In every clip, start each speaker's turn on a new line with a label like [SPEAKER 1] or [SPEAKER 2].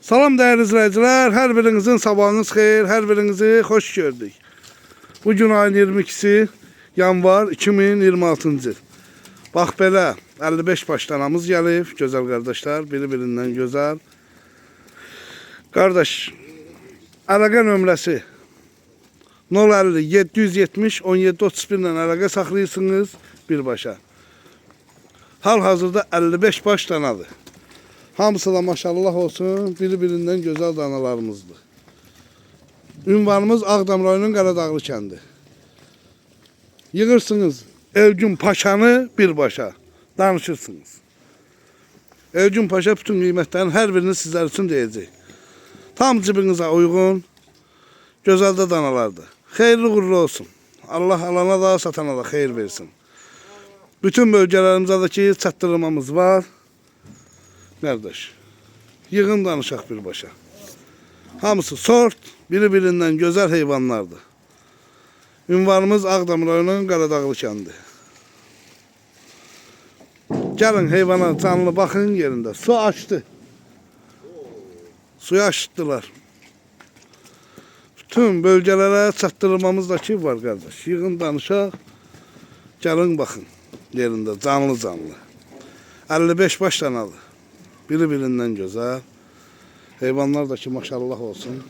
[SPEAKER 1] Salam değerli izleyiciler, her birinizin sabahınız xeyir, her birinizi hoş gördük. Bugün ayın 22'si yanvar 2026-cı il. Bax belə 55 başlanamız gəlib, gözəl qardaşlar, biri-birindən gözəl. Qardaş, əlaqə nömrəsi 050 770 17 31 ilə əlaqə saxlayırsınız birbaşa. Hal-hazırda 55 baş danadır. Hamısı da maşallah olsun, biri-birindən gözəl danalarımızdır. Ünvanımız Ağdam rayonunun Qaradağlı kəndi. Yığırsınız Elgün Paşanı birbaşa, danışırsınız. Elgün Paşa bütün qiymətlərin hər birini sizlər üçün deyəcək. Tam cibinizə uyğun, gözəl də danalardır. Xeyirli uğurlu olsun. Allah alana da, satana da xeyir versin. Bütün bölgələrimizdə çatdırmamız var. Qardaş, yığın danışaq birbaşa. Hamısı sort, biri-birindən gözəl heyvanlardır. Ünvanımız Ağdam rayonunun Qaradağlı kəndi. Gəlin heyvana canlı baxın yerində. Su açdı. Suyu açdılar. Bütün bölgelərə çatdırmamız da ki var qardaş. Yığın danışaq, gəlin baxın yerində canlı. 55 baş danalı. Biri-birindən gözəl. Heyvanlar da ki maşallah olsun.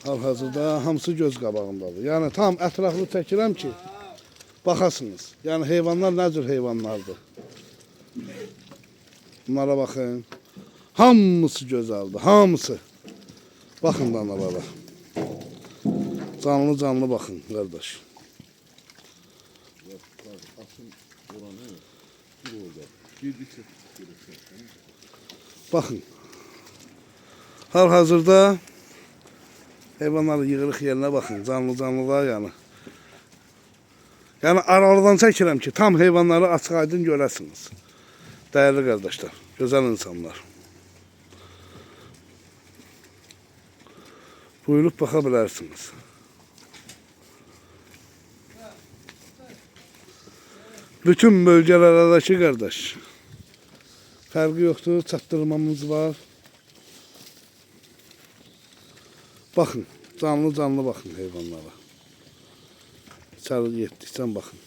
[SPEAKER 1] Hal-hazırda hamısı göz qabağındadır. Yəni tam ətraflı çəkirəm ki baxasınız. Yəni heyvanlar nə cür heyvanlardır. Bunlara baxın. Hamısı gözəldir, hamısı. Baxın danalara. Canlı baxın qardaş. Baxın. Hal-hazırda heyvanları yığırıq yerinə baxın. Canlılar yəni. Yəni aralıdan çəkirəm ki tam heyvanları açıq aydın görəsiniz. Dəyərli qardaşlar, gözəl insanlar. Buyurub baxa bilərsiniz. Bütün bölgələrdəki qardaş. Fərqi yoxdur, çatdırmamız var. Baxın, canlı baxın heyvanlara. İçəri yetdikdən baxın.